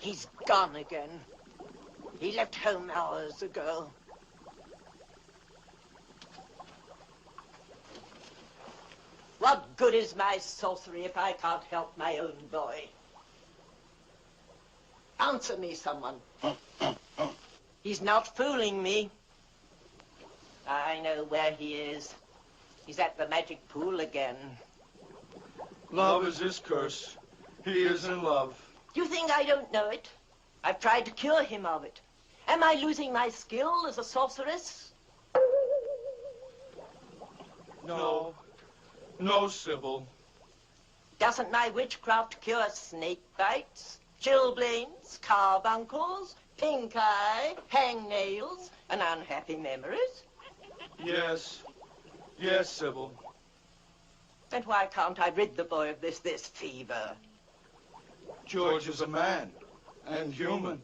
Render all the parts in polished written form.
He's gone again. He left home hours ago. What good is my sorcery if I can't help my own boy? Answer me, someone. He's not fooling me. I know where he is. He's at the magic pool again. Love is his curse. He is in love. You think I don't know it? I've tried to cure him of it. Am I losing my skill as a sorceress? No. No, Sybil. Doesn't my witchcraft cure snake bites, chilblains, carbuncles, pink eye, hangnails, and unhappy memories? Yes. Yes, Sybil. And why can't I rid the boy of this fever? George is a man, and human.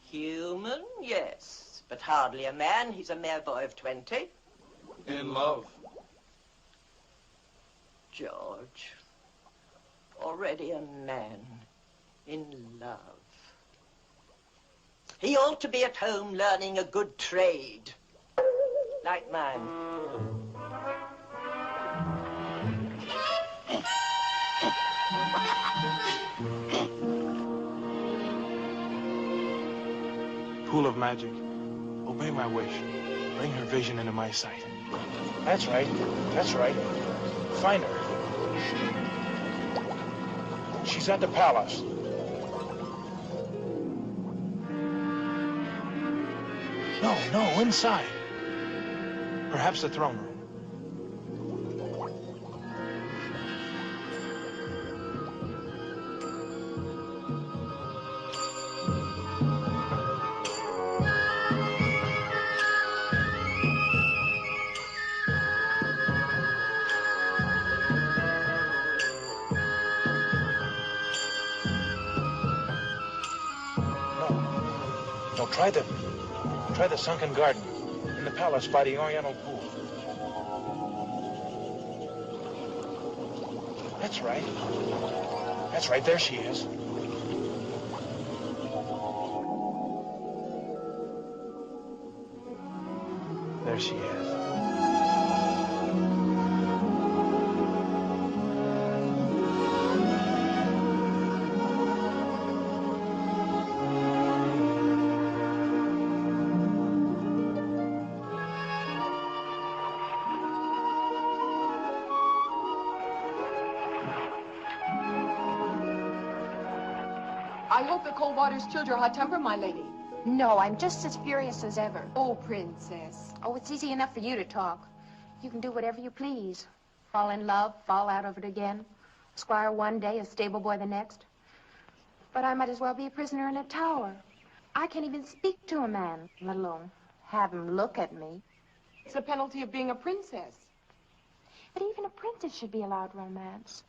Human, yes, but hardly a man. He's a mere boy of 20. In love. George, already a man, in love. He ought to be at home learning a good trade, like mine. Pool of magic, obey my wish. Bring her vision into my sight. That's right, that's right. Find her. She's at the palace. No, inside. Perhaps the throne room. No, try the sunken garden in the palace by the Oriental pool. That's right. That's right, there she is. There she is. I hope the cold water's chilled your hot temper, my lady. No, I'm just as furious as ever. Oh, princess. Oh, it's easy enough for you to talk. You can do whatever you please. Fall in love, fall out of it again. Squire one day, a stable boy the next. But I might as well be a prisoner in a tower. I can't even speak to a man, let alone have him look at me. It's the penalty of being a princess. But even a princess should be allowed romance.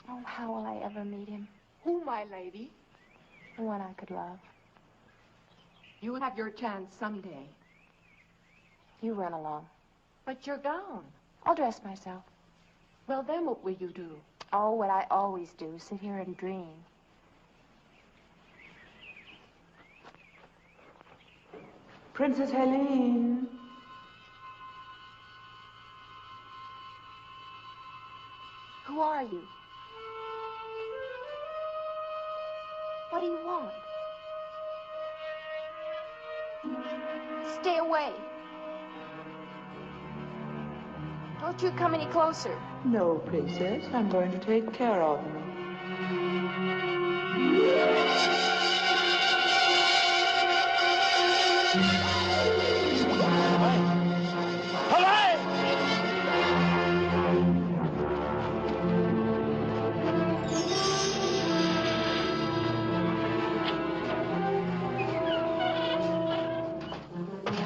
Oh, how will I ever meet him? Who, my lady? The one I could love. You'll have your chance someday. You run along. But your gown. I'll dress myself. Well, then what will you do? Oh, what I always do, sit here and dream. Princess Helene. Who are you? What do you want? Stay away. Don't you come any closer. No, princess. I'm going to take care of you.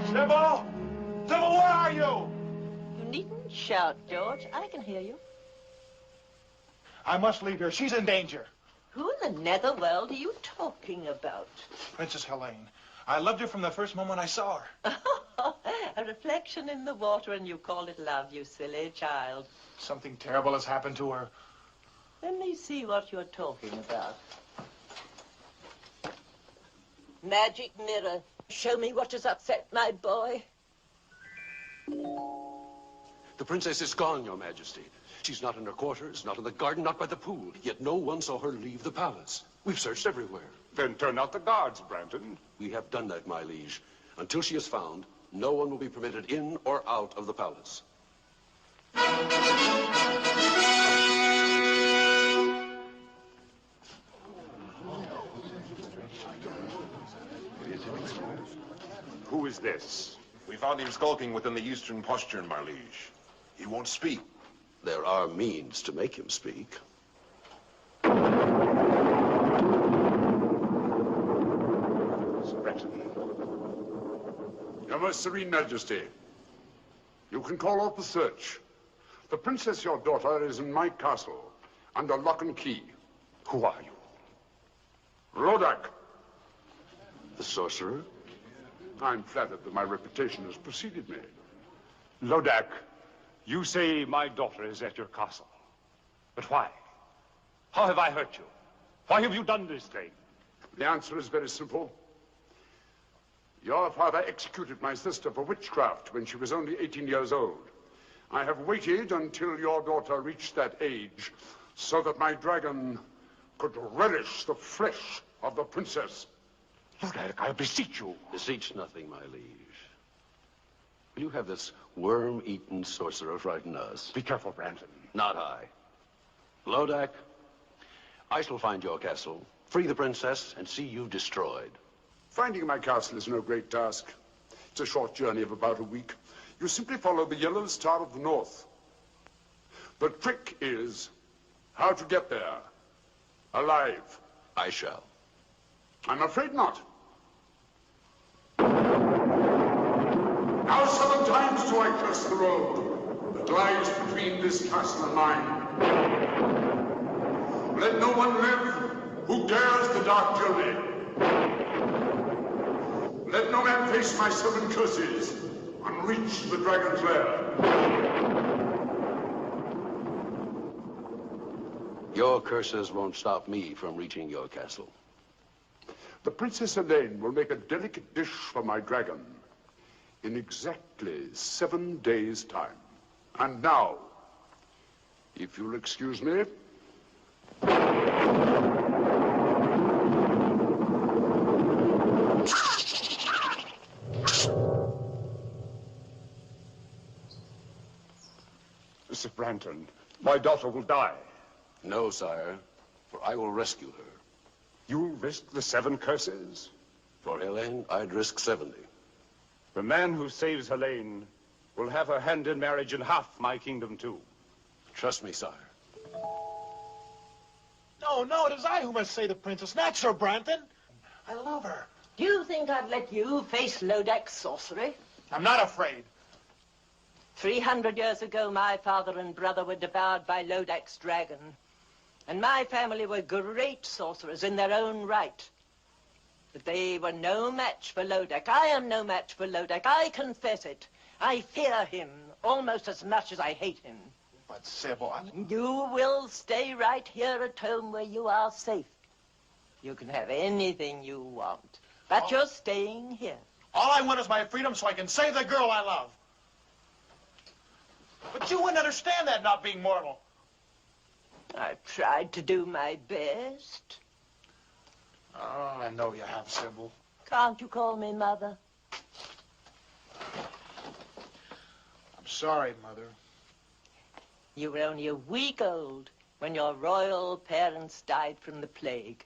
Sybil! Sybil, where are you? You needn't shout, George. I can hear you. I must leave here. She's in danger. Who in the netherworld are you talking about? Princess Helene. I loved her from the first moment I saw her. A reflection in the water, and you call it love, you silly child. Something terrible has happened to her. Let me see what you're talking about. Magic mirror, show me what has upset my boy. The princess is gone, Your Majesty. She's not in her quarters, not in the garden, not by the pool. Yet no one saw her leave the palace. We've searched everywhere. Then turn out the guards, Brandon. We have done that, my liege. Until she is found, no one will be permitted in or out of the palace. Who is this? We found him skulking within the eastern postern, my liege. He won't speak. There are means to make him speak. Your Most Serene Majesty, you can call off the search. The princess, your daughter, is in my castle, under lock and key. Who are you? Lodac. The sorcerer? I'm flattered that my reputation has preceded me. Lodac, you say my daughter is at your castle. But why? How have I hurt you? Why have you done this thing? The answer is very simple. Your father executed my sister for witchcraft when she was only 18 years old. I have waited until your daughter reached that age so that my dragon could relish the flesh of the princess. Lodac, I beseech you. Beseech nothing, my liege. Will you have this worm-eaten sorcerer frighten us? Be careful, Brandon. Not I. Lodac, I shall find your castle, free the princess, and see you destroyed. Finding my castle is no great task. It's a short journey of about a week. You simply follow the yellow star of the north. The trick is how to get there, alive. I shall. I'm afraid not. Now 7 times do I curse the road that lies between this castle and mine. Let no one live who dares the dark journey. Let no man face my 7 curses and reach the dragon's lair. Your curses won't stop me from reaching your castle. The Princess Helene will make a delicate dish for my dragon in exactly 7 days' time. And now, if you'll excuse me. Mr. Brandon, my daughter will die. No, sire, for I will rescue her. You'll risk the 7 curses? For Helene, I'd risk 70. The man who saves Helene will have her hand in marriage and half my kingdom, too. Trust me, sire. No, it is I who must save the princess, not Sir Brandon. I love her. Do you think I'd let you face Lodac's sorcery? I'm not afraid. 300 years ago, my father and brother were devoured by Lodac's dragon. And my family were great sorcerers in their own right. But they were no match for Lodac. I am no match for Lodac. I confess it. I fear him almost as much as I hate him. But, Servo, You will stay right here at home where you are safe. You can have anything you want. But you're staying here. all I want is my freedom so I can save the girl I love. But you wouldn't understand that, not being mortal. I've tried to do my best. Oh, I know you have, Sybil. Can't you call me Mother? I'm sorry, Mother. You were only a week old when your royal parents died from the plague.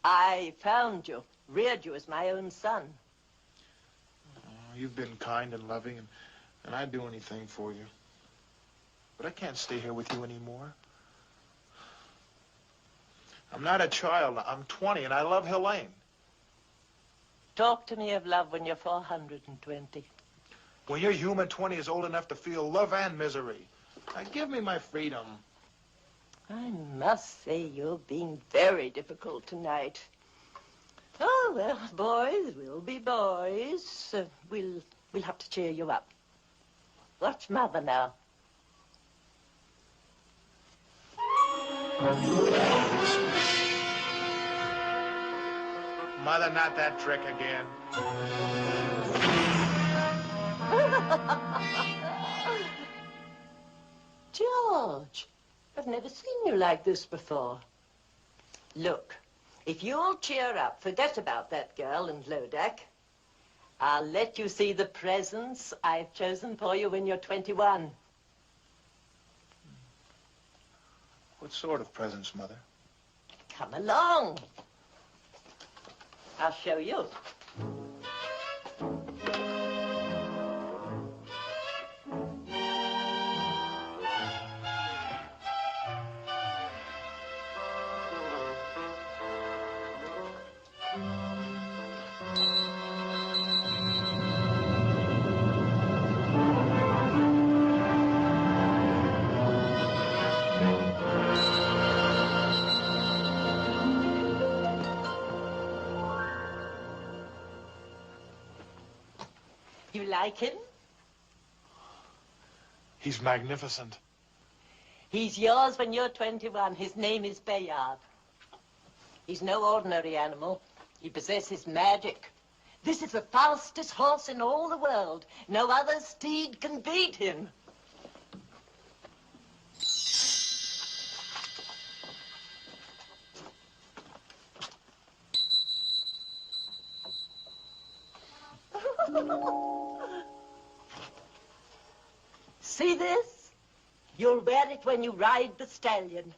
I found you, reared you as my own son. You've been kind and loving, and I'd do anything for you. But I can't stay here with you anymore. I'm not a child. I'm 20, and I love Helene. Talk to me of love when you're 420. When you're human, 20 is old enough to feel love and misery. Now, give me my freedom. I must say you're being very difficult tonight. Oh, well, boys will be boys. We'll have to cheer you up. Watch Mother now. Mother, not that trick again. George, I've never seen you like this before. Look, if you'll cheer up, forget about that girl and Lodac, I'll let you see the presents I've chosen for you when you're 21. What sort of presents, Mother? Come along. I'll show you. You like him? He's magnificent. He's yours when you're 21. His name is Bayard. He's no ordinary animal. He possesses magic. This is the fastest horse in all the world. No other steed can beat him. See this? You'll wear it when you ride the stallion.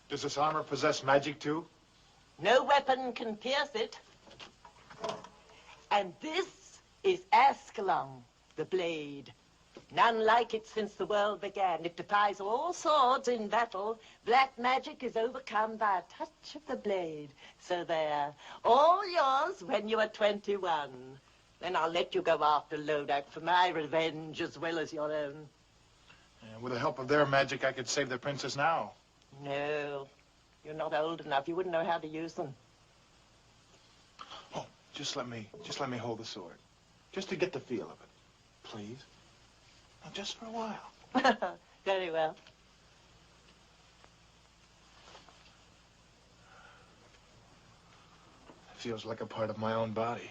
Does this armor possess magic, too? No weapon can pierce it. And this is Ascalon, the blade. None like it since the world began. It defies all swords in battle. Black magic is overcome by a touch of the blade. So there, all yours when you are 21. Then I'll let you go after Lodac for my revenge as well as your own. With the help of their magic, I could save the princess now. No, you're not old enough. You wouldn't know how to use them. Oh, just let me hold the sword. Just to get the feel of it. Please? Now, just for a while. Very well. It feels like a part of my own body.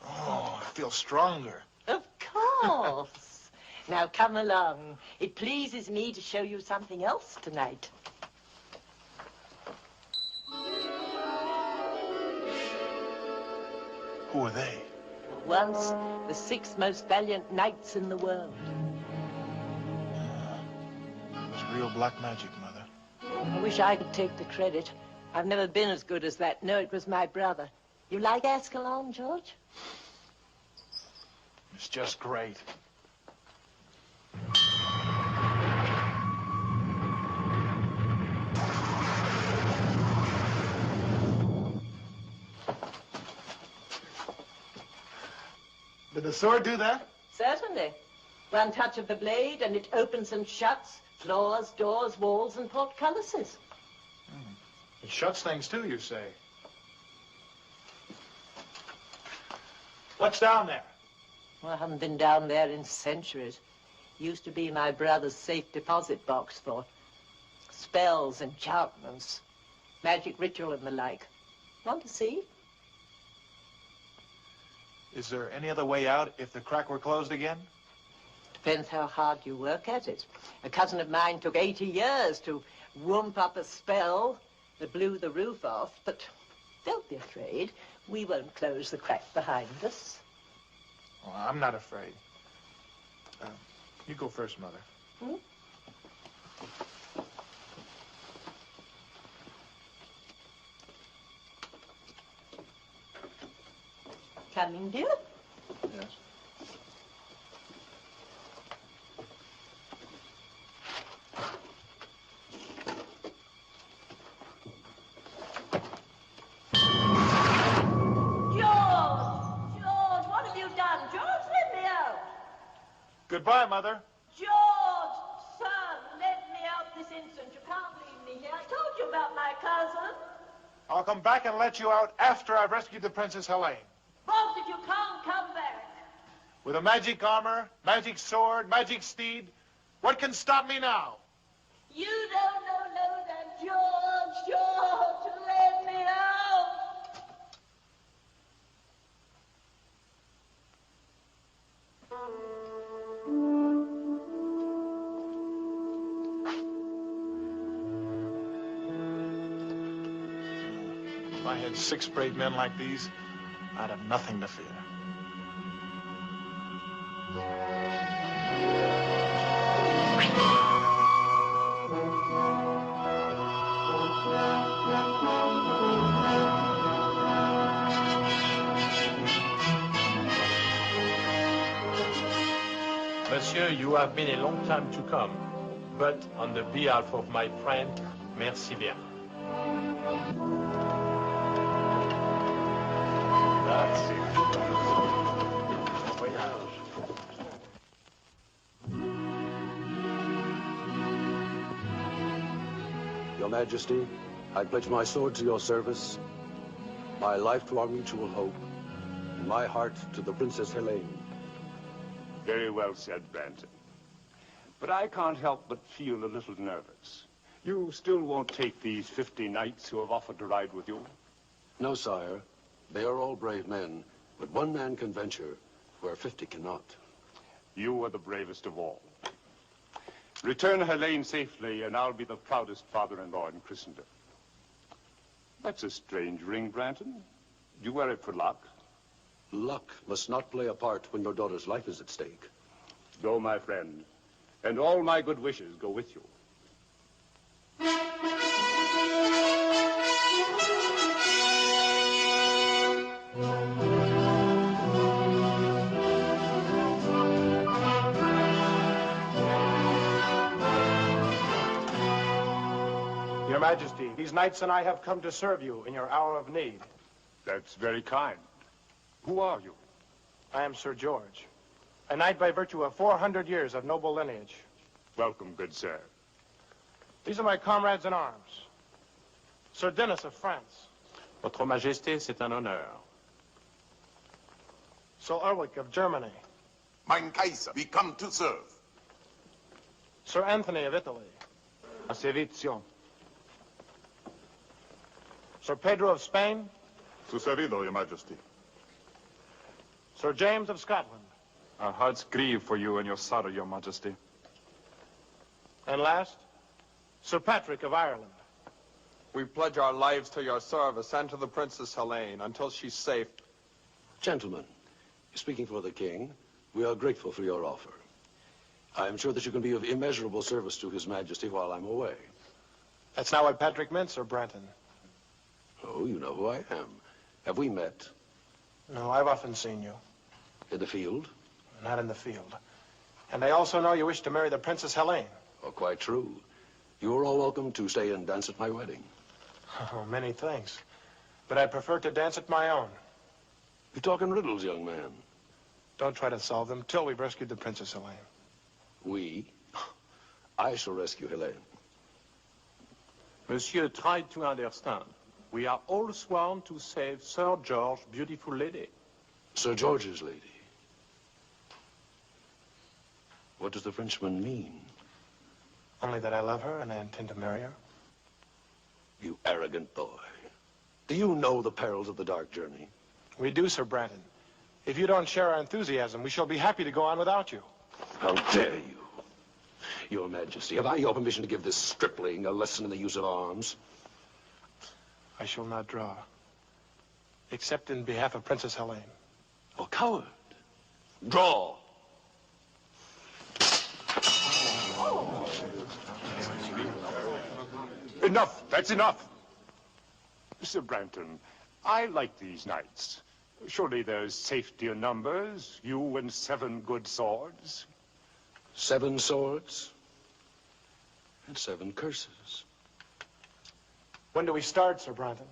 Oh, I feel stronger. Of course. Now come along. It pleases me to show you something else tonight. Who are they? Once the 6 most valiant knights in the world. It was real black magic, Mother. I wish I could take the credit. I've never been as good as that. No, it was my brother. You like Ascalon, George? It's just great. Did the sword do that? Certainly. One touch of the blade and it opens and shuts floors, doors, walls, and portcullises. It shuts things too, you say. What's down there? Well, I haven't been down there in centuries. Used to be my brother's safe deposit box for spells, enchantments, magic ritual and the like. Want to see? Is there any other way out if the crack were closed again? Depends how hard you work at it. A cousin of mine took 80 years to whoomp up a spell that blew the roof off, but don't be afraid. We won't close the crack behind us. Well, I'm not afraid. You go first, Mother. Hmm? Coming, dear? Yes. Goodbye, Mother. George, son, let me out this instant. You can't leave me here. I told you about my cousin. I'll come back and let you out after I've rescued the Princess Helene. Both of you can't come back. With a magic armor, magic sword, magic steed, what can stop me now? You don't know that, George, let me out. I had 6 brave men like these, I'd have nothing to fear. Monsieur, you have been a long time to come, but on the behalf of my friend, merci bien. Your Majesty, I pledge my sword to your service, my life to our mutual hope, and my heart to the Princess Helene. Very well said, Branton. But I can't help but feel a little nervous. You still won't take these 50 knights who have offered to ride with you? No, sire. They are all brave men, but one man can venture where 50 cannot. You are the bravest of all. Return Helene safely, and I'll be the proudest father-in-law in Christendom. That's a strange ring, Branton. You wear it for luck? Luck must not play a part when your daughter's life is at stake. Go, my friend, and all my good wishes go with you. Your Majesty, these knights and I have come to serve you in your hour of need. That's very kind. Who are you? I am Sir George, a knight by virtue of 400 years of noble lineage. Welcome, good sir. These are my comrades in arms. Sir Denis of France. Votre Majesté, c'est un honneur. Sir Ulrich of Germany. Mein Kaiser, we come to serve. Sir Anthony of Italy. A servizio. Sir Pedro of Spain. Su servido, Your Majesty. Sir James of Scotland. Our hearts grieve for you and your sorrow, Your Majesty. And last, Sir Patrick of Ireland. We pledge our lives to your service and to the Princess Helene until she's safe. Gentlemen, speaking for the king, we are grateful for your offer. I am sure that you can be of immeasurable service to His Majesty while I'm away. That's not what Patrick meant, Sir Branton. Oh, you know who I am. Have we met? No, I've often seen you. In the field? Not in the field. And I also know you wish to marry the Princess Helene. Oh, quite true. You are all welcome to stay and dance at my wedding. Oh, many thanks. But I prefer to dance at my own. You talk in riddles, young man. Don't try to solve them till we've rescued the Princess Helene. We? I shall rescue Helene. Monsieur, try to understand. We are all sworn to save Sir George's beautiful lady. Sir George's lady? What does the Frenchman mean? Only that I love her and I intend to marry her. You arrogant boy. Do you know the perils of the dark journey? We do, Sir Branton. If you don't share our enthusiasm, we shall be happy to go on without you. How dare you? Your Majesty, have I your permission to give this stripling a lesson in the use of arms? I shall not draw, except in behalf of Princess Helene. Oh, coward. Draw. Enough. That's enough. Sir Branton, I like these knights. Surely there's safety in numbers, you and 7 good swords. 7 swords and 7 curses. When do we start, Sir Branton?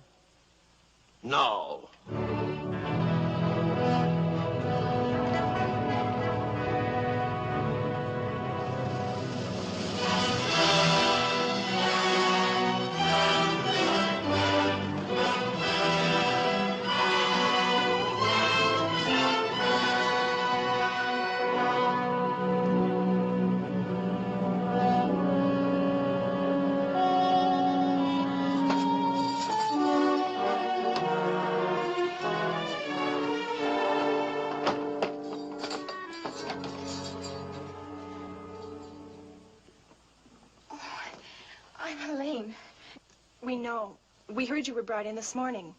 Now. We know. We heard you were brought in this morning.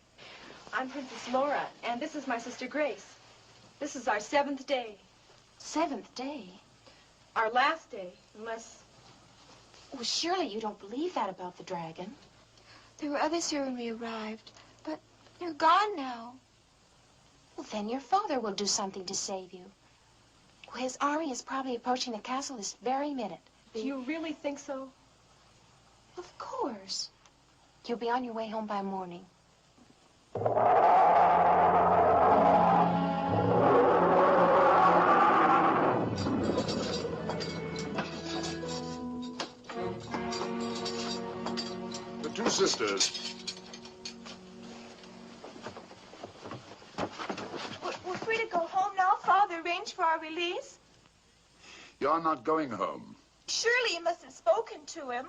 I'm Princess Laura, and this is my sister Grace. This is our 7th day. 7th day? Our last day, unless... Well, surely you don't believe that about the dragon. There were others here when we arrived, but they're gone now. Well, then your father will do something to save you. Well, his army is probably approaching the castle this very minute. Do you really think so? Of course. You'll be on your way home by morning. The two sisters. We're free to go home now. Father arranged for our release. You're not going home. Surely you must have spoken to him.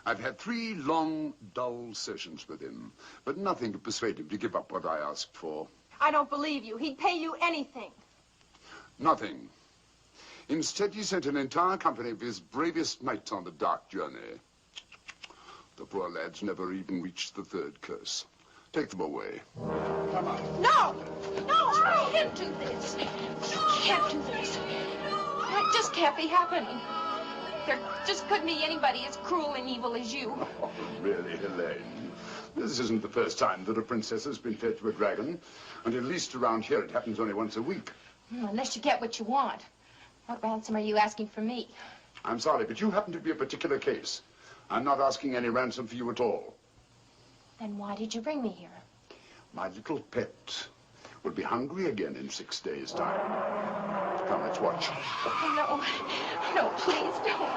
I've had 3 long, dull sessions with him, but nothing to persuade him to give up what I asked for. I don't believe you. He'd pay you anything. Nothing. Instead, he sent an entire company of his bravest knights on the dark journey. The poor lads never even reached the 3rd curse. Take them away. Come on. No! No! I can't do this. You can't do this. That just can't be happening. There just couldn't be anybody as cruel and evil as you. Oh, really, Helene? This isn't the first time that a princess has been fed to a dragon. And at least around here it happens only once a week. Unless you get what you want. What ransom are you asking for me? I'm sorry, but you happen to be a particular case. I'm not asking any ransom for you at all. Then why did you bring me here? My little pet will be hungry again in 6 days' time. Come, let's watch. Oh, no. No, please, don't.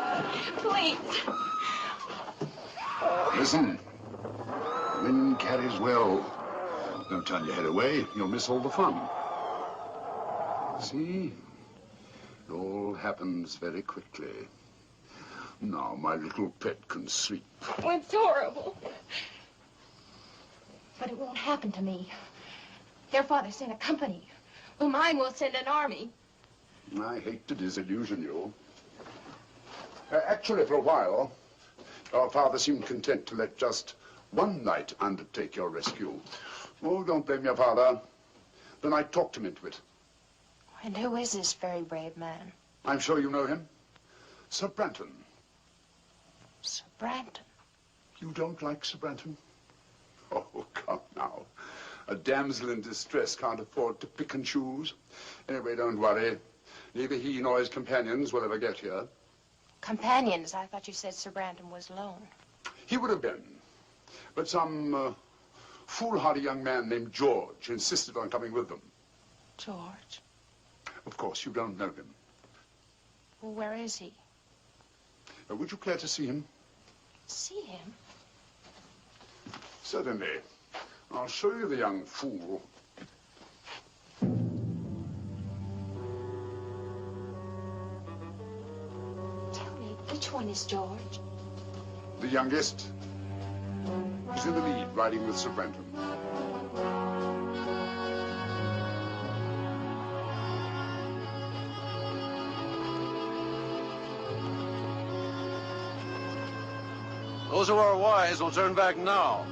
Please. Listen. Wind carries well. Don't turn your head away. You'll miss all the fun. See? It all happens very quickly. Now my little pet can sleep. Oh, it's horrible. But it won't happen to me. Their father sent a company. Well, mine will send an army. I hate to disillusion you. Actually, for a while, your father seemed content to let just one knight undertake your rescue. Oh, don't blame your father. The knight talked him into it. And who is this very brave man? I'm sure you know him. Sir Branton. Sir Branton? You don't like Sir Branton? Oh, come now. A damsel in distress can't afford to pick and choose. Anyway, don't worry. Neither he nor his companions will ever get here. Companions? I thought you said Sir Branton was alone. He would have been. But some foolhardy young man named George insisted on coming with them. George? Of course, you don't know him. Well, where is he? Would you care to see him? See him? Certainly. I'll show you the young fool. Tell me, which one is George? The youngest. He's in the lead, riding with Sir Branton. Those who are wise will turn back now.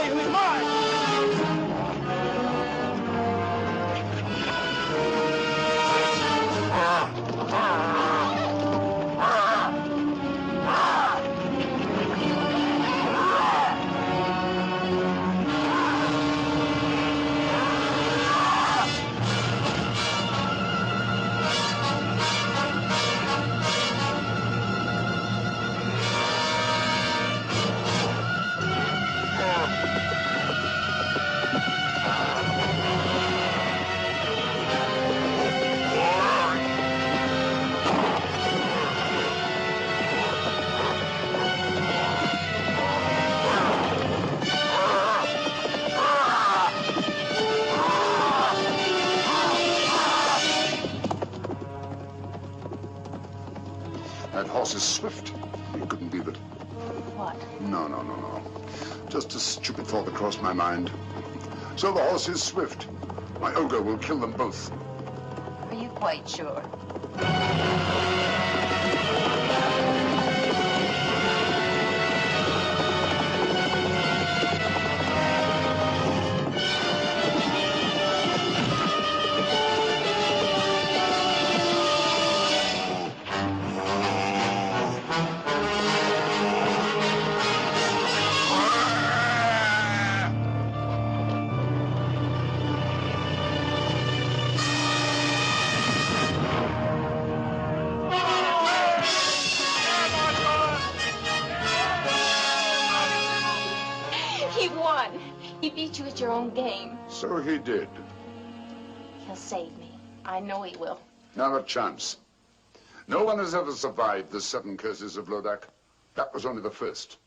you who's That horse is swift. You couldn't beat it. What? No. Just a stupid thought that crossed my mind. So the horse is swift. My ogre will kill them both. Are you quite sure? He won. He beat you at your own game. So he did. He'll save me. I know he will. Not a chance. No one has ever survived the 7 Curses of Lodac. That was only the first.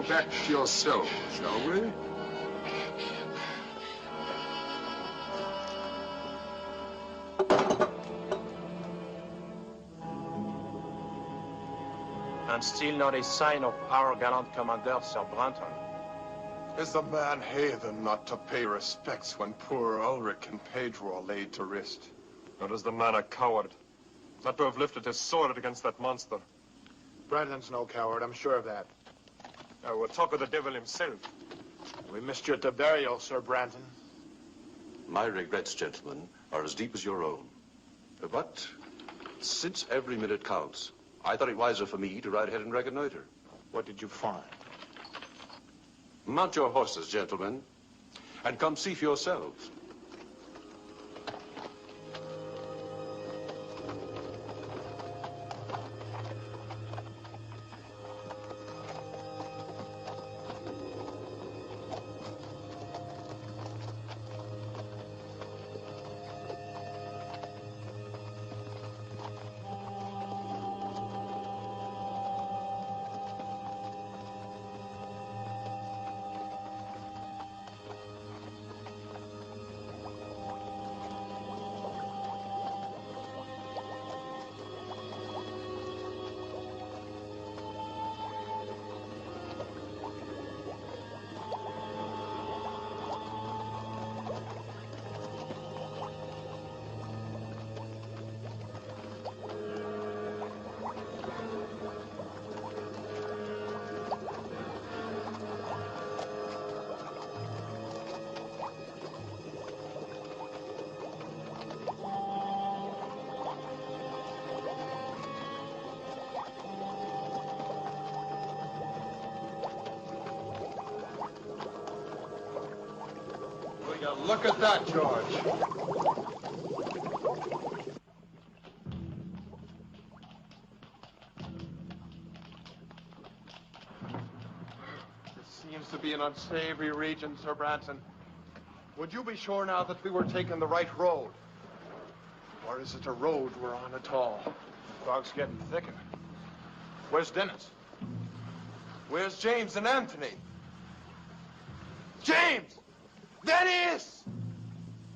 back to your cell, shall we? And still not a sign of our gallant commander, Sir Branton. Is the man heathen not to pay respects when poor Ulrich and Pedro are laid to rest? Or is the man a coward? Not to have lifted his sword against that monster. Branton's no coward, I'm sure of that. We'll talk of the devil himself. We missed you at the burial, Sir Branton. My regrets, gentlemen, are as deep as your own. But since every minute counts, I thought it wiser for me to ride ahead and reconnoiter. What did you find? Mount your horses, gentlemen, and come see for yourselves. Look at that, George. This seems to be an unsavory region, Sir Branton. Would you be sure now that we were taking the right road? Or is it a road we're on at all? The fog's getting thicker. Where's Dennis? Where's James and Anthony? James! Dennis!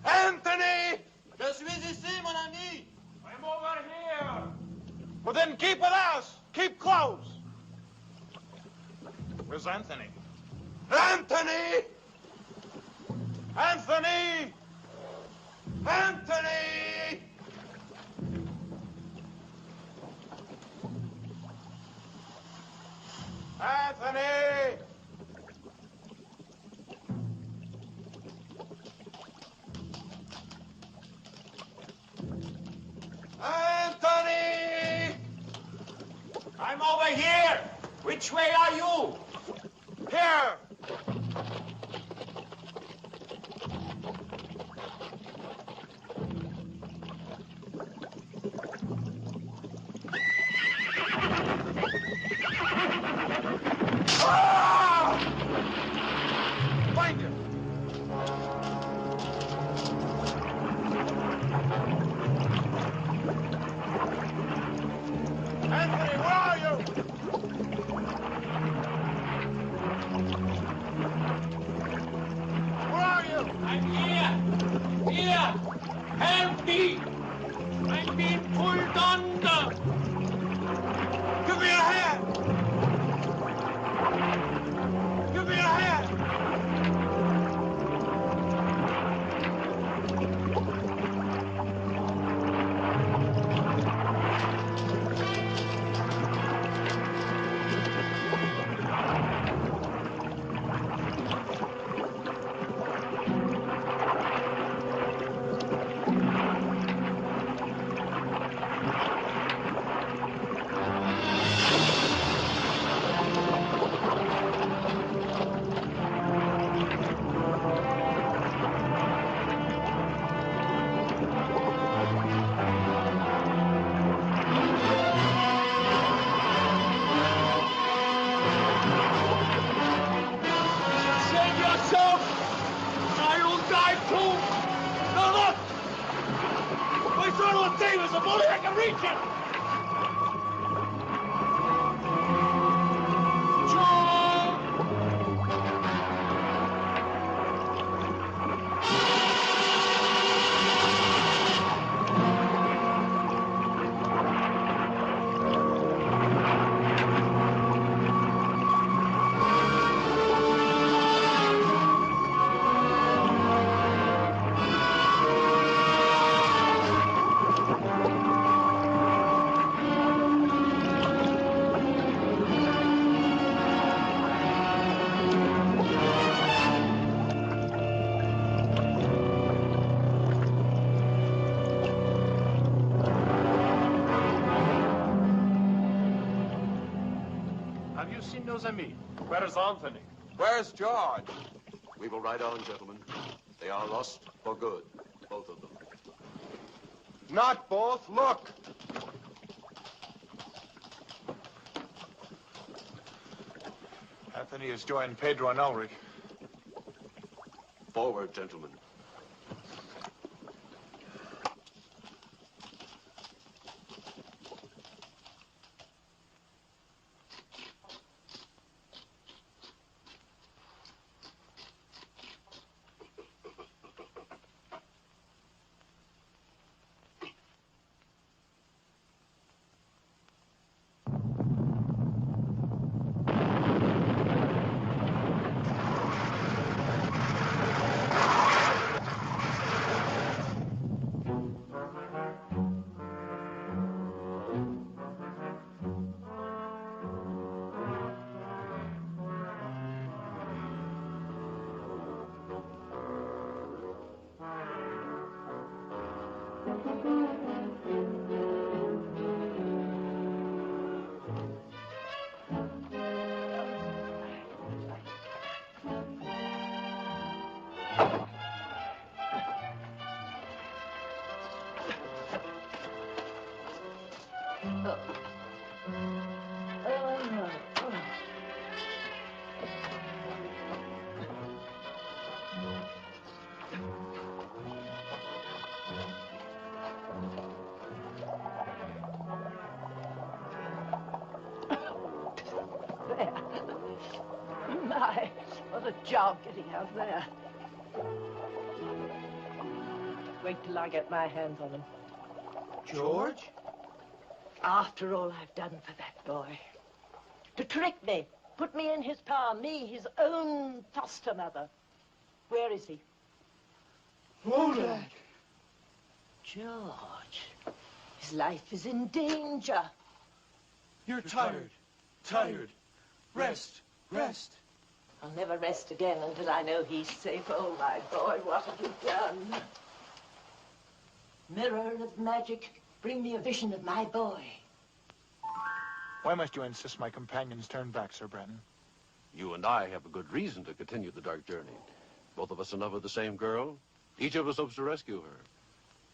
Anthony! Je suis ici, mon ami! I'm over here! Well, then keep with us! Keep close! Where's Anthony? Anthony! Anthony! Anthony! Anthony! Anthony! I'm over here! Which way are you? Here! Find him! Anthony, where are you? Where are you? I'm here! Here! Help me! I'm being pulled under! Give me a hand! Give me a hand! Have you seen nos amis? Where's Anthony? Where's George? We will ride on, gentlemen. They are lost for good, both of them. Not both. Look. Anthony has joined Pedro and Ulrich. Forward, gentlemen. My, what a job getting out there. Wait till I get my hands on him. George? After all I've done for that boy. To trick me, put me in his power, me, his own foster mother. Where is he? Lodac! George, his life is in danger. You're tired. Tired. Rest. Rest. I'll never rest again until I know he's safe. Oh, my boy, what have you done? Mirror of magic, bring me a vision of my boy. Why must you insist my companions turn back, Sir Brenton? You and I have a good reason to continue the dark journey. Both of us in love with the same girl. Each of us hopes to rescue her.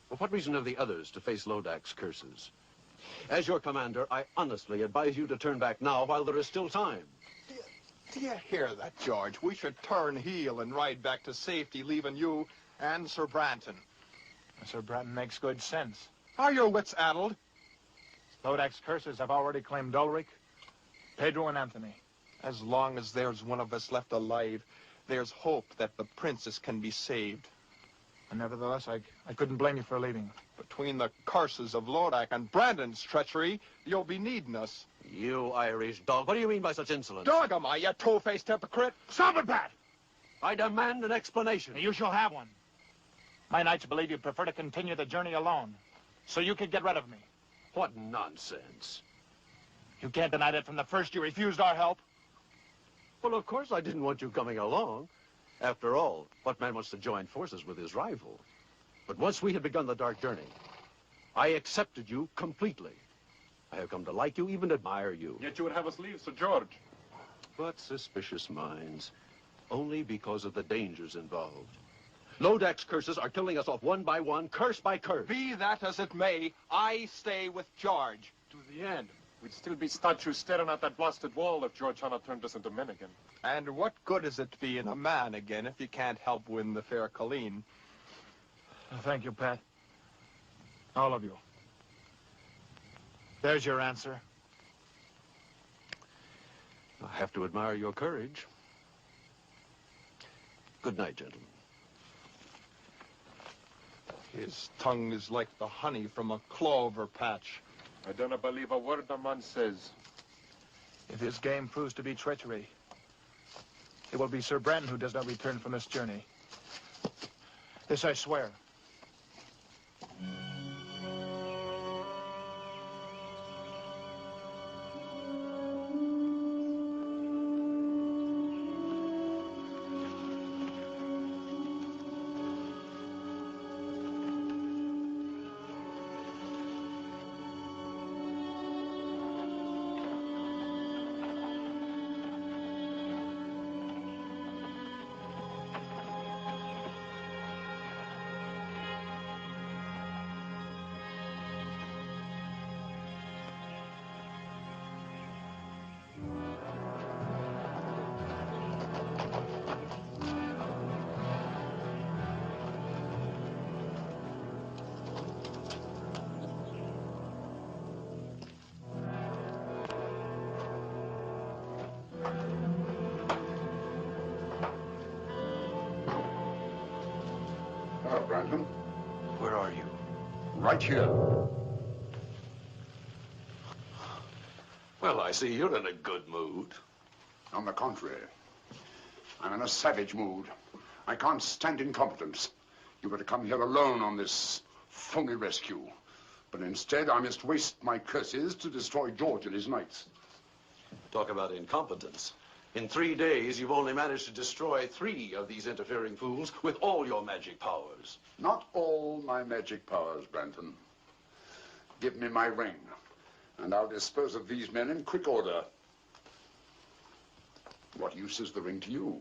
But what reason have the others to face Lodac's curses? As your commander, I honestly advise you to turn back now while there is still time. Do you hear that, George? We should turn heel and ride back to safety, leaving you and Sir Branton. Sir Branton makes good sense. Are your wits addled? Lodac's curses have already claimed Ulrich, Pedro, and Anthony. As long as there's one of us left alive, there's hope that the princess can be saved. And nevertheless, I couldn't blame you for leaving. Between the curses of Lodac and Brandon's treachery, you'll be needing us. You Irish dog. What do you mean by such insolence? Dog am I, you two-faced hypocrite? Stop it, Pat! I demand an explanation. You shall have one. My knights believe you'd prefer to continue the journey alone, so you could get rid of me. What nonsense. You can't deny that from the first you refused our help. Well, of course I didn't want you coming along. After all, what man wants to join forces with his rival? But once we had begun the dark journey, I accepted you completely. I have come to like you, even admire you. Yet you would have us leave, Sir George. But suspicious minds, only because of the dangers involved. Lodac's curses are killing us off one by one, curse by curse. Be that as it may, I stay with George. To the end. We'd still be statues staring at that blasted wall if George had not turned us into men again. And what good is it being a man again if you can't help win the fair Colleen? Thank you, Pat. All of you. There's your answer. I have to admire your courage. Good night, gentlemen. His tongue is like the honey from a clover patch. I don't believe a word the man says. If his game proves to be treachery, it will be Sir Branton who does not return from this journey. This I swear. Right here. Well, I see you're in a good mood. On the contrary, I'm in a savage mood. I can't stand incompetence. You were to come here alone on this phony rescue. But instead, I must waste my curses to destroy George and his knights. Talk about incompetence. In 3 days, you've only managed to destroy 3 of these interfering fools with all your magic powers. Not all my magic powers, Branton. Give me my ring, and I'll dispose of these men in quick order. What use is the ring to you?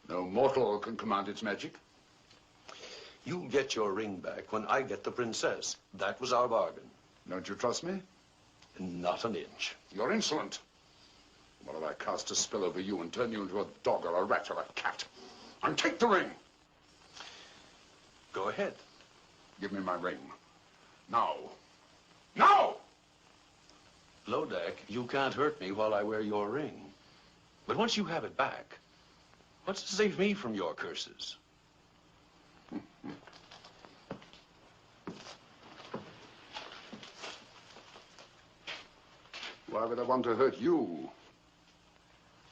No mortal can command its magic. You'll get your ring back when I get the princess. That was our bargain. Don't you trust me? Not an inch. You're insolent. What if I cast a spell over you and turn you into a dog or a rat or a cat? And take the ring. Go ahead. Give me my ring. Now. Now! Lodac, you can't hurt me while I wear your ring. But once you have it back, what's to save me from your curses? Why would I want to hurt you?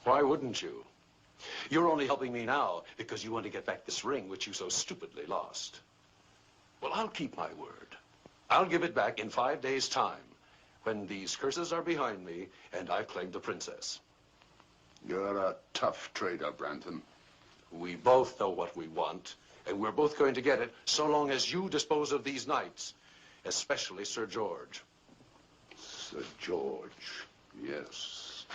Why wouldn't you? You're only helping me now because you want to get back this ring which you so stupidly lost. Well, I'll keep my word. I'll give it back in 5 days' time, when these curses are behind me and I've claimed the princess. You're a tough trader, Branton. We both know what we want, and we're both going to get it so long as you dispose of these knights, especially Sir George. Sir George, yes.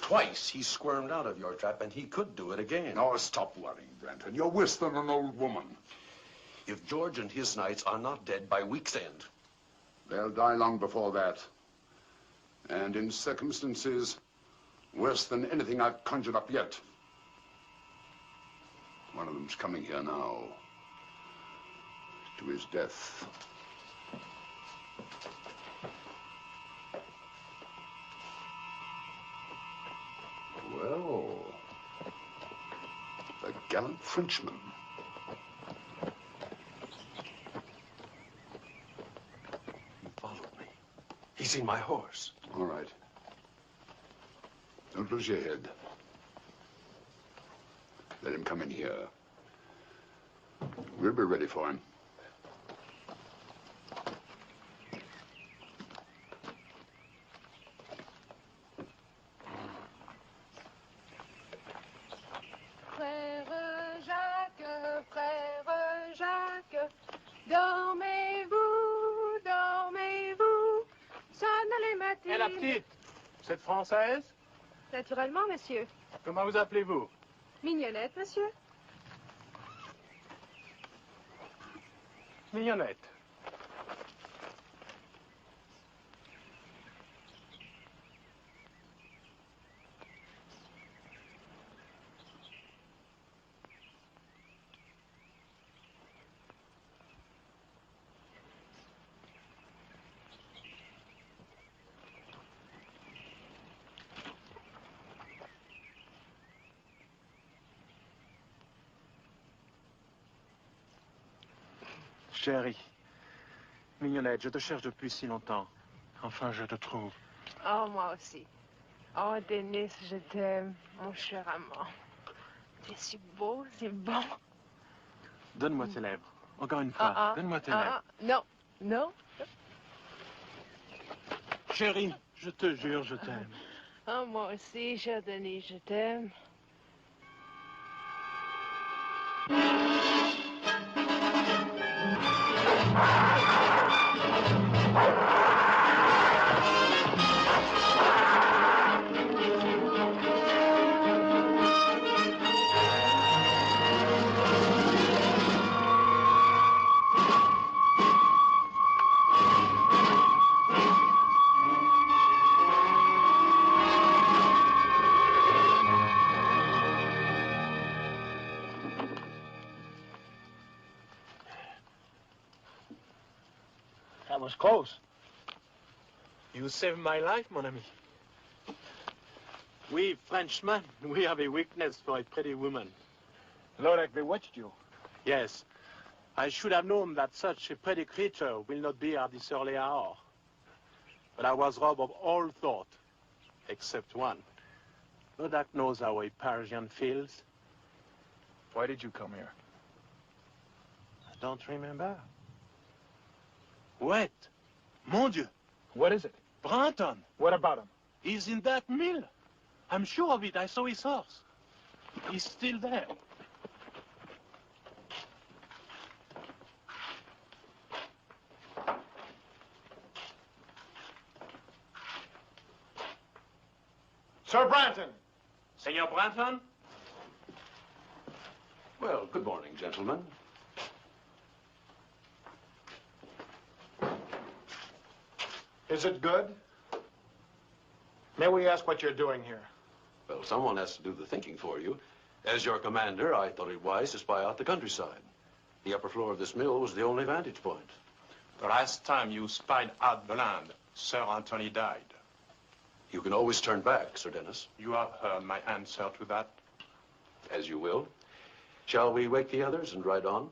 Twice he squirmed out of your trap, and he could do it again. Oh, stop worrying, Branton. You're worse than an old woman. If George and his knights are not dead by week's end, they'll die long before that. And in circumstances worse than anything I've conjured up yet. One of them's coming here now. To his death. Well, the gallant Frenchman. He followed me. He's seen my horse. All right. Don't lose your head. Let him come in here. We'll be ready for him. Frère Jacques, dormez-vous, dormez-vous, sonne les matins. Et la petite, vous êtes française? Naturellement, monsieur. Comment vous appelez-vous? Mignonnette, monsieur. Mignonnette. Chérie, Mignonnette, je te cherche depuis si longtemps. Enfin, je te trouve. Oh, moi aussi. Oh, Denis, je t'aime, mon cher amant. Tu es si beau, si bon. Donne-moi tes lèvres. Encore une fois, donne-moi tes lèvres. Non, non. Chérie, je te jure, je t'aime. Oh, moi aussi, cher Denis, je t'aime. That was close. You saved my life, mon ami. We Frenchmen, we have a weakness for a pretty woman. Lodac bewitched you. Yes. I should have known that such a pretty creature will not be at this early hour. But I was robbed of all thought, except one. Lodac knows how a Parisian feels. Why did you come here? I don't remember. Wait. Mon Dieu. What is it? Branton. What about him? He's in that mill. I'm sure of it. I saw his horse. He's still there. Sir Branton! Senor Branton? Well, good morning, gentlemen. Is it good? May we ask what you're doing here? Well, someone has to do the thinking for you. As your commander, I thought it wise to spy out the countryside. The upper floor of this mill was the only vantage point. The last time you spied out the land, Sir Anthony died. You can always turn back, Sir Dennis. You have heard my answer to that. As you will. Shall we wake the others and ride on?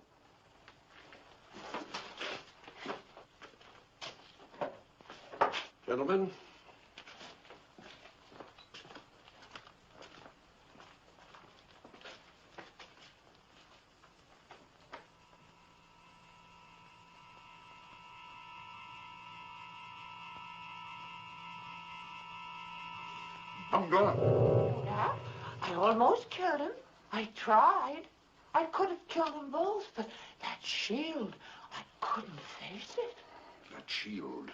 Gentlemen. Yeah, I almost killed him. I tried. I could have killed them both, but that shield, I couldn't face it. That shield.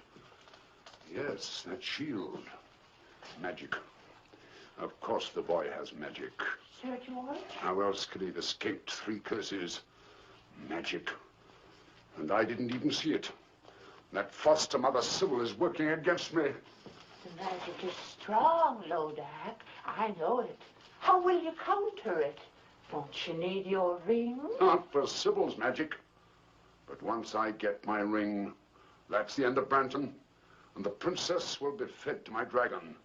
Yes, that shield. Magic. Of course the boy has magic. Sir George? How else could he have escaped 3 curses? Magic. And I didn't even see it. That foster mother Sybil is working against me. The magic is strong, Lodac. I know it. How will you counter it? Don't you need your ring? Not for Sybil's magic. But once I get my ring, that's the end of Branton. And the princess will be fed to my dragon.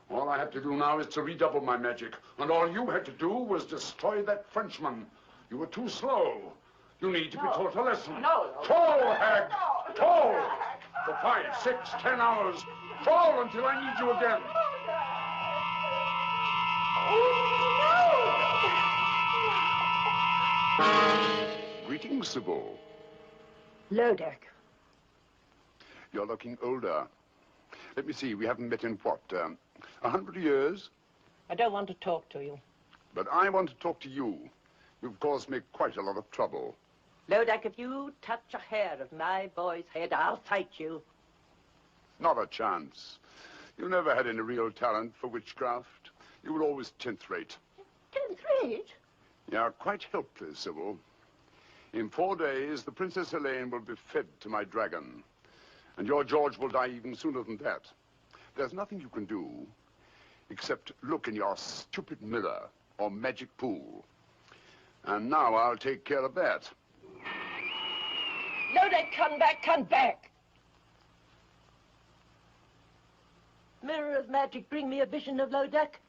All I have to do now is to redouble my magic. And all you had to do was destroy that Frenchman. You were too slow. You need to be taught a lesson. No. Fall, hag! Fall! For 5, 6, 10 hours. Fall until I need you again. Greetings, Servo. Lodac. You're looking older. Let me see, we haven't met in what, 100 years? I don't want to talk to you. But I want to talk to you. You've caused me quite a lot of trouble. Lodac, if you touch a hair of my boy's head, I'll fight you. Not a chance. You never had any real talent for witchcraft. You were always 10th rate. 10th rate? You're quite helpless, Sybil. In 4 days, the Princess Helene will be fed to my dragon. And your George will die even sooner than that. There's nothing you can do except look in your stupid mirror or magic pool. And now I'll take care of that. Lodac, come back, come back! Mirror of magic, bring me a vision of Lodac.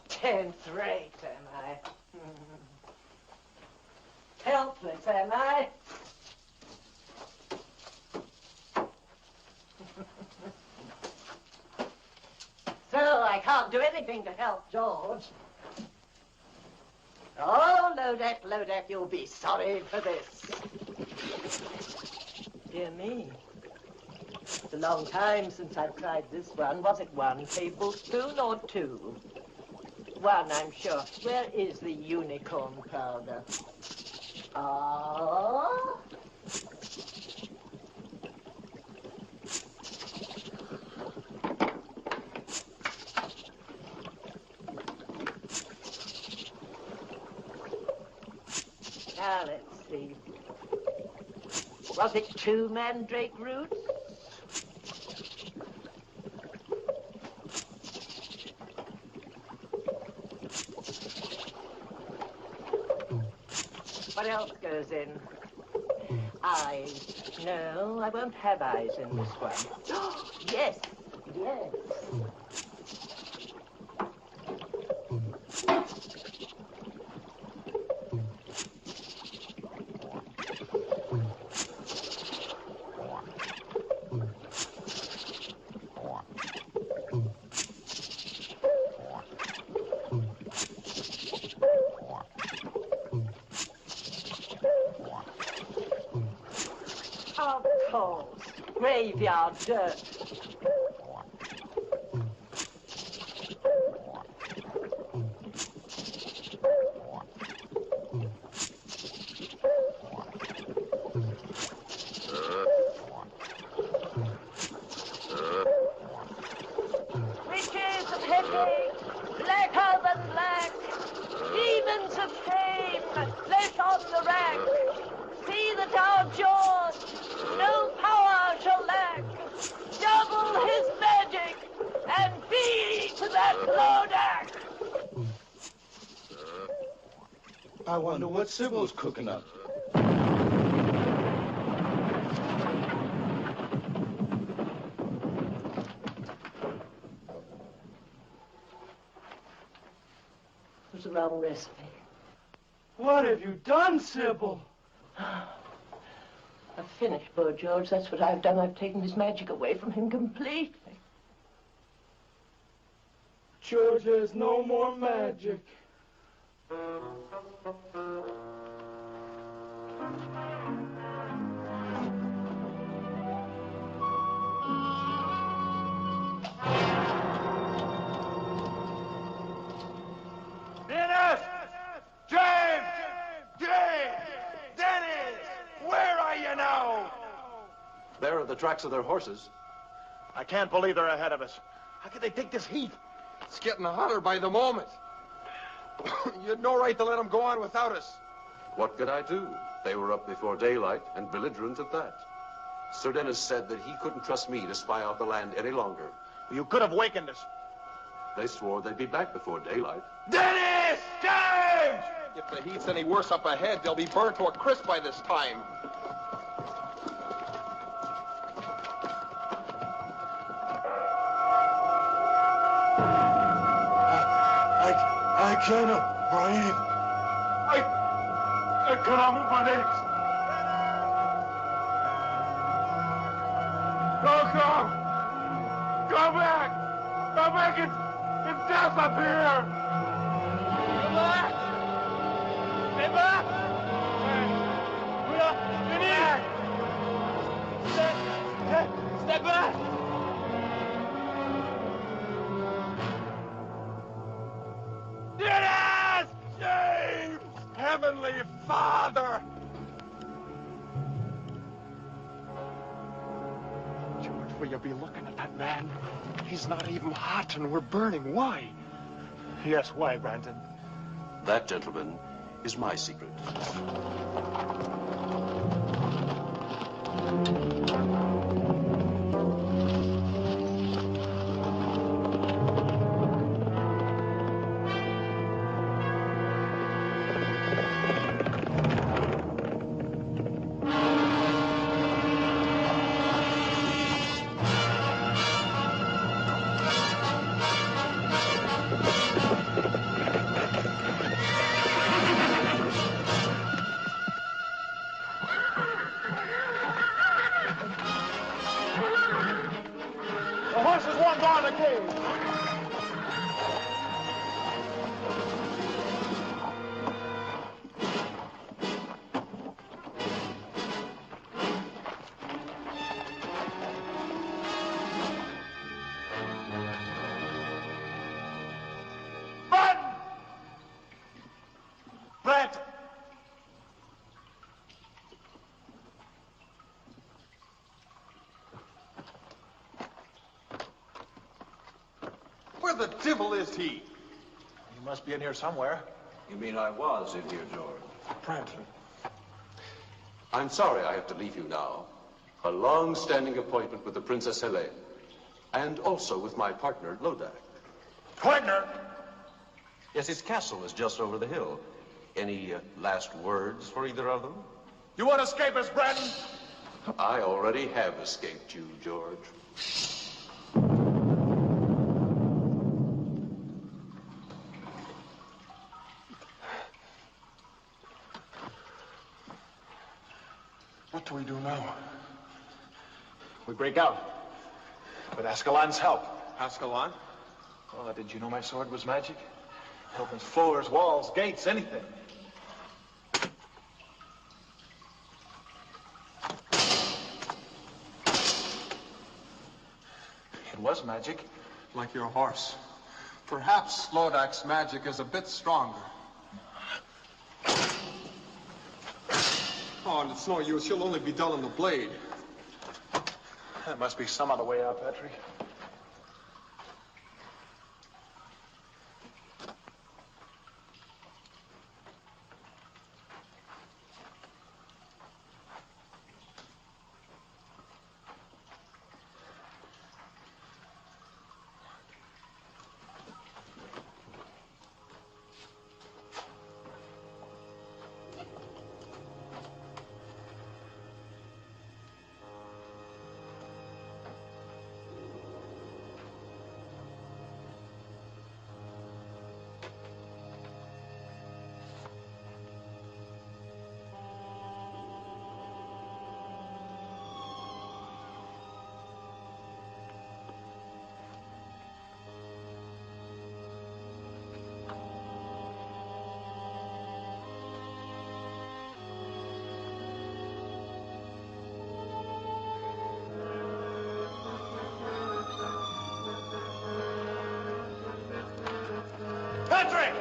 Tenth rate, am I? Helpless, am I? So I can't do anything to help George. Oh, Lodac, Lodac, you'll be sorry for this. Dear me. It's a long time since I've tried this one. Was it 1 tablespoon or 2? 1, I'm sure. Where is the unicorn powder? Ah. Now, let's see. Was it 2 mandrake roots? What else goes in? eyes. No, I won't have eyes in this one. Yes, yes. Of course. Graveyard dirt. Riches of headache, blacker than black. Demons of fame, flesh on the rack. See that our jaws no power shall lack. Double his magic and be to that Lodac. I wonder what Sybil's cooking up. It was the wrong recipe. What have you done, Sybil? I've finished poor George. That's what I've done. I've taken his magic away from him completely. George has no more magic. Dennis! James! Dennis! Where are you now? There are the tracks of their horses. I can't believe they're ahead of us. How could they take this heat? It's getting hotter by the moment. You had no right to let them go on without us. What could I do? They were up before daylight and belligerent at that. Sir Dennis said that he couldn't trust me to spy out the land any longer. You could have wakened us. They swore they'd be back before daylight. Dennis! James! If the heat's any worse up ahead, they'll be burned to a crisp by this time. I cannot breathe. I cannot move my legs. Go! Go back! Go back! It's death up here! Go back! Stay back! Stay back! Dennis! James! Heavenly Father! George, will you be looking at that man? He's not even hot and we're burning. Why? Yes, why, Brandon? That, gentlemen, is my secret. The horses won't go in the cave. Brett! Where the devil is he? He must be in here somewhere. You mean I was in here, George? Brandon. I'm sorry I have to leave you now. A long-standing appointment with the Princess Helene. And also with my partner, Lodac. Partner? Yes, his castle is just over the hill. Any last words for either of them? You want to escape us, Bratton? I already have escaped you, George. What do we do now? We break out. With Ascalon's help. Ascalon? Oh, did you know my sword was magic? It opens floors, walls, gates, anything. It was magic. Like your horse. Perhaps Lodac's magic is a bit stronger. Oh, and it's no use. You'll only be dull on the blade. There must be some other way out, Patrick. Patrick!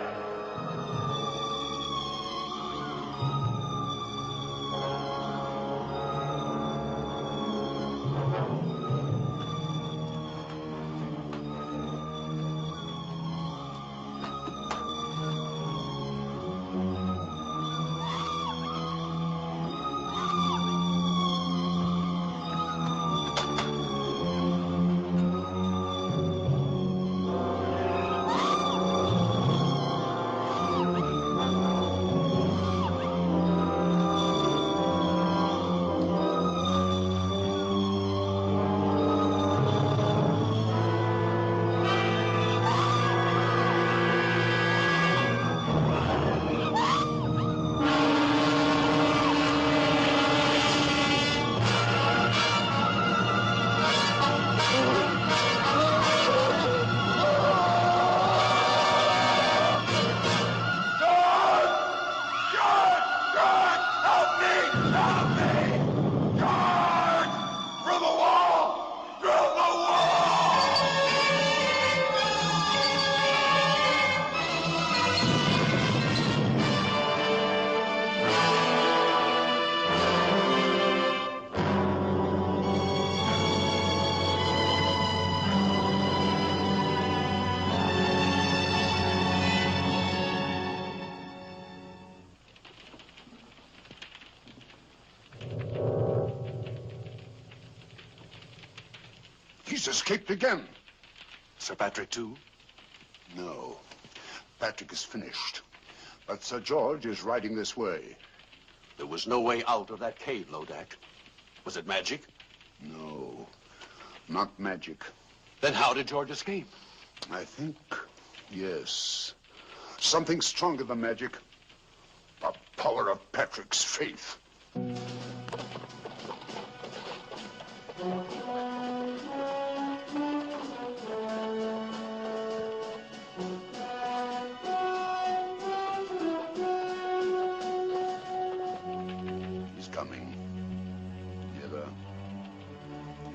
He's escaped again. Sir Patrick, too? No. Patrick is finished. But Sir George is riding this way. There was no way out of that cave, Lodac. Was it magic? No, not magic. Then how did George escape? I think, yes. Something stronger than magic. The power of Patrick's faith. He's coming. Nearer.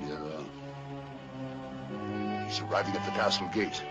Nearer. He's arriving at the castle gate.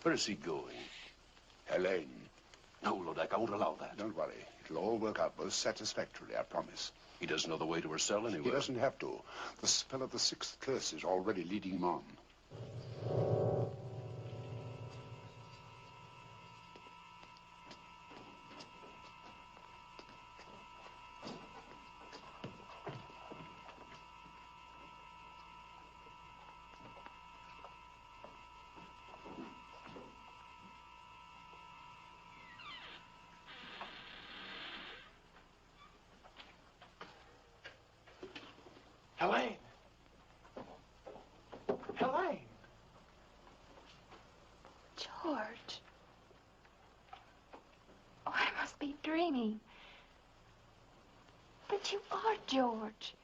Where is he going? Helene. No, Lodac, I won't allow that. Don't worry. It'll all work out most satisfactorily, I promise. He doesn't know the way to her cell anyway. He doesn't have to. The spell of the sixth curse is already leading him on. Helene! Helene! George. Oh, I must be dreaming. But you are George.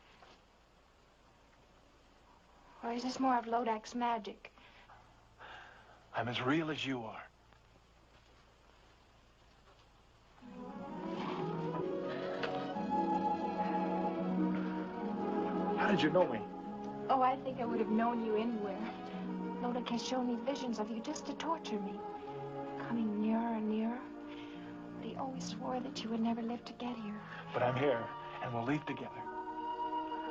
Or is this more of Lodac's magic? I'm as real as you are. How did you know me? Oh, I think I would have known you anywhere. Lodac has shown me visions of you just to torture me. Coming nearer and nearer. But he always swore that you would never live to get here. But I'm here, and we'll leave together.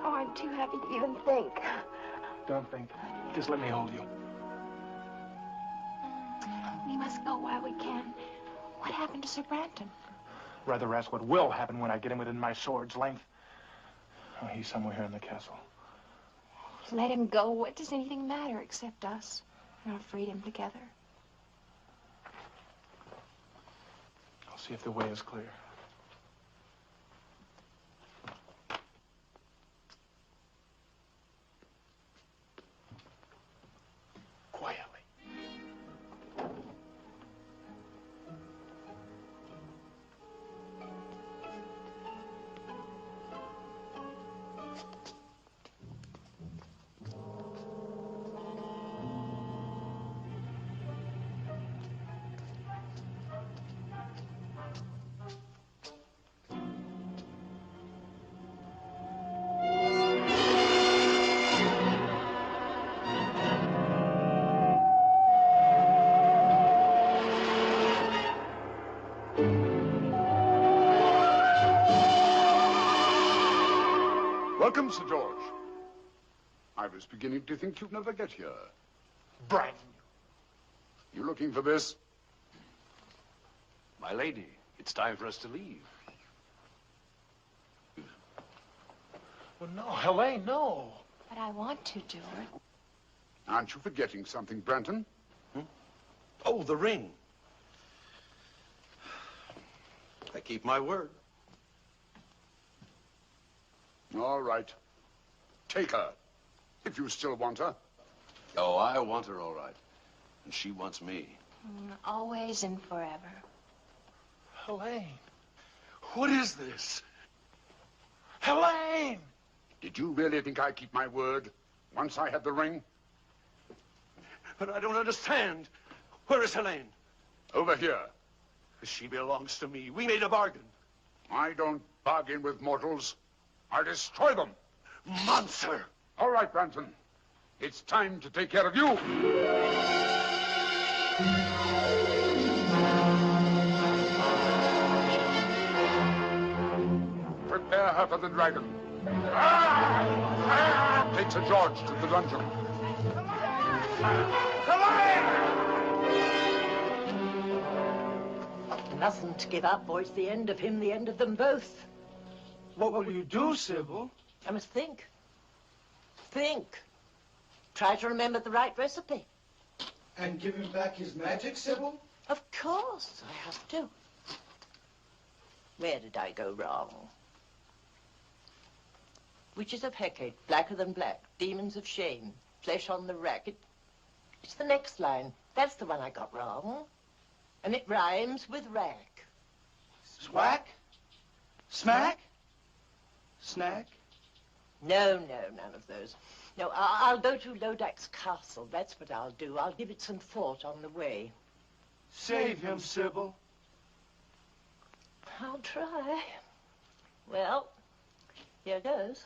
Oh, I'm too happy to even think. Don't think. Just let me hold you. We must go while we can. What happened to Sir Branton? Rather ask what will happen when I get him within my sword's length. Oh, he's somewhere here in the castle. Let him go. What does anything matter except us? Our freedom together. I'll see if the way is clear. Quietly. Welcome, Sir George. I was beginning to think you'd never get here. Brian! You looking for this? My lady, it's time for us to leave. Well, no, Helene, no. But I want to, George. Aren't you forgetting something, Branton? Oh, the ring. I keep my word. All right. Take her, if you still want her. Oh, I want her all right. And she wants me. Always and forever. Helene, what is this? Helene! Did you really think I'd keep my word once I had the ring? But I don't understand. Where is Helene? Over here. She belongs to me. We made a bargain. I don't bargain with mortals. I destroy them. Monster! All right, Branton. It's time to take care of you. Prepare her for the dragon. Take Sir George to the dungeon. Mustn't give up, or it's the end of him, the end of them both. What will you do, Sybil? I must think. Think. Try to remember the right recipe. And give him back his magic, Sybil? Of course, I have to. Where did I go wrong? Witches of Hecate, blacker than black, demons of shame, flesh on the rack. It's the next line. That's the one I got wrong. And it rhymes with rack. Swack? Smack? Snack? No, none of those. No, I'll go to Lodac's castle. That's what I'll do. I'll give it some thought on the way. Save him, Sybil. I'll try. Well, here goes.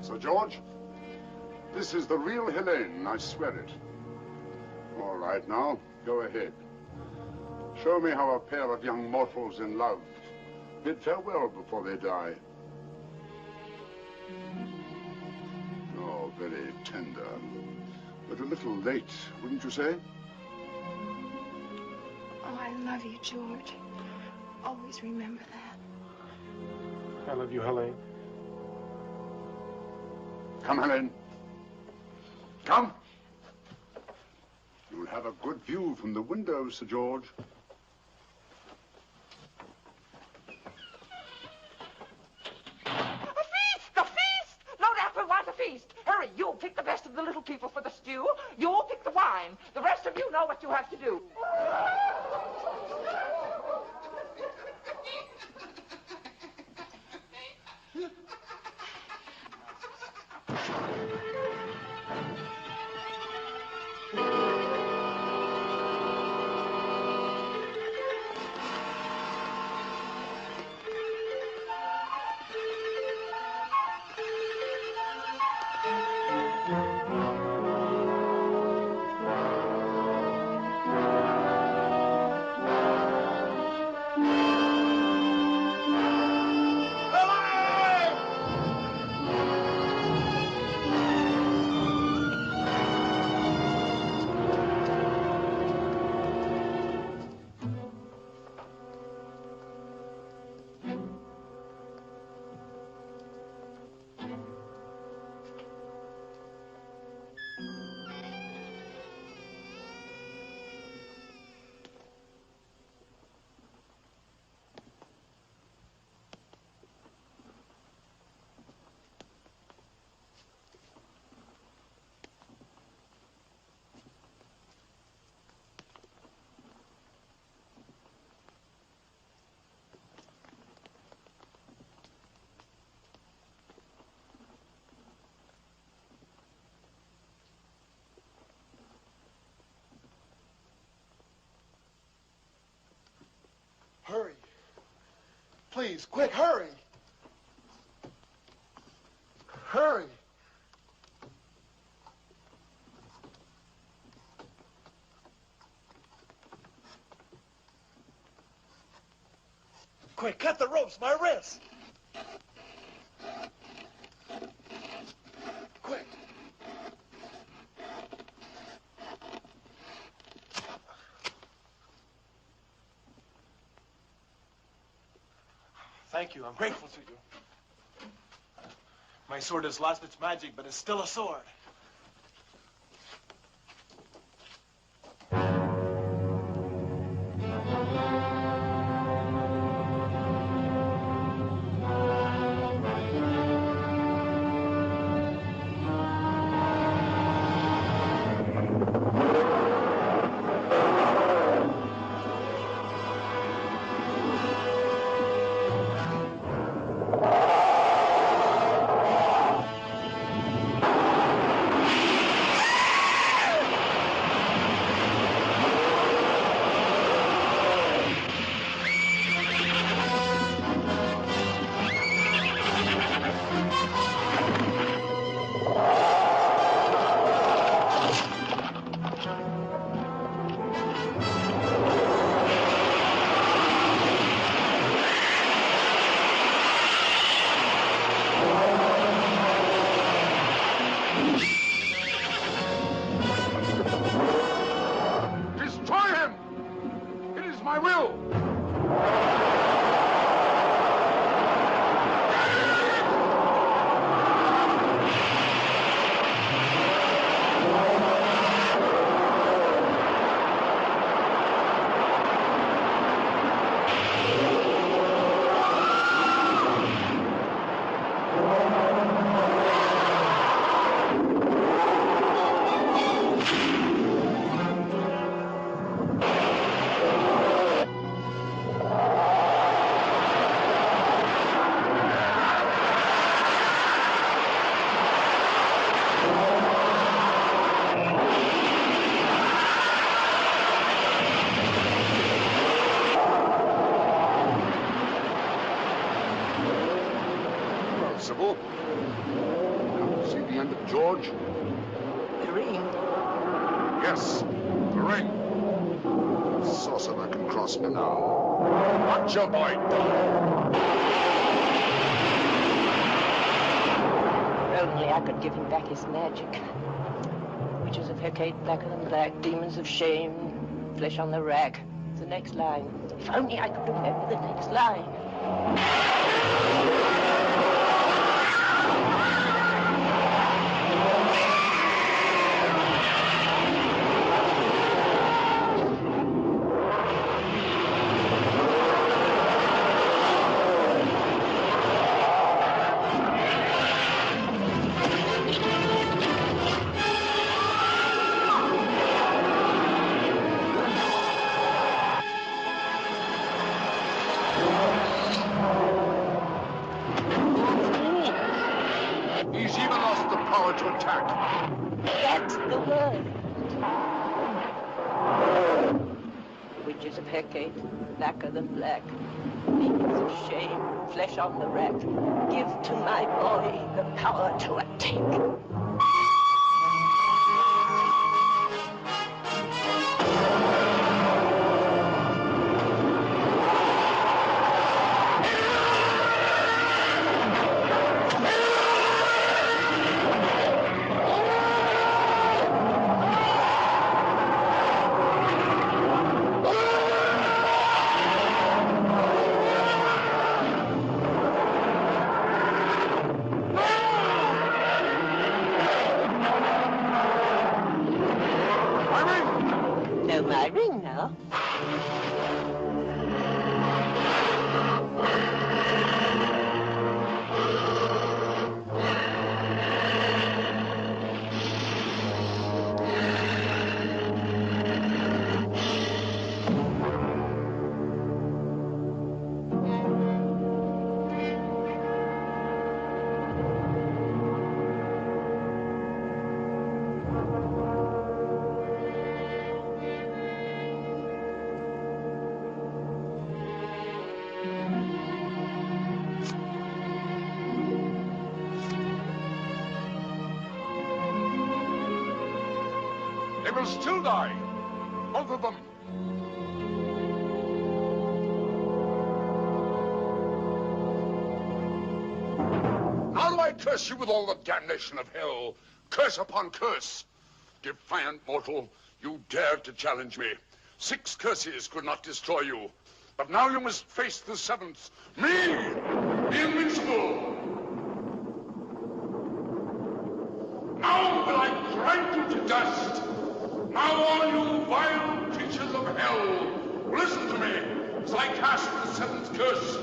Sir George, this is the real Helene, I swear it. All right, now, go ahead. Show me how a pair of young mortals in love bid farewell before they die. Oh, very tender. But a little late, wouldn't you say? Oh, I love you, George. Always remember that. I love you, Helene. Come, Helene. Come. You'll have a good view from the window, Sir George. A feast! Lodac will want a feast. Hurry, you'll pick the best of the little people for the stew. You'll pick the wine. The rest of you know what you have to do. Hurry. Please, quick, hurry. Hurry. Quick, cut the ropes, my wrists. Quick. Thank you. I'm grateful to you. My sword has lost its magic, but it's still a sword. See the end of George? The ring. Yes, the ring. Sorcerer can cross me now. Watch your boy. If only I could give him back his magic. Witches of Hecate, blacker than black, demons of shame, flesh on the rack. The next line. If only I could remember the next line. He's even lost the power to attack. That's the word. Witches of Hecate, blacker than black, demons of shame, flesh on the rack. Give to my boy the power to attack. My ring now. They will still die. Both of them. Now do I curse you with all the damnation of hell. Curse upon curse. Defiant mortal, you dared to challenge me. 6 curses could not destroy you. But now you must face the 7th. Me, the invincible. Now will I grind you to dust. Now all you vile creatures of hell, listen to me as I cast the 7th curse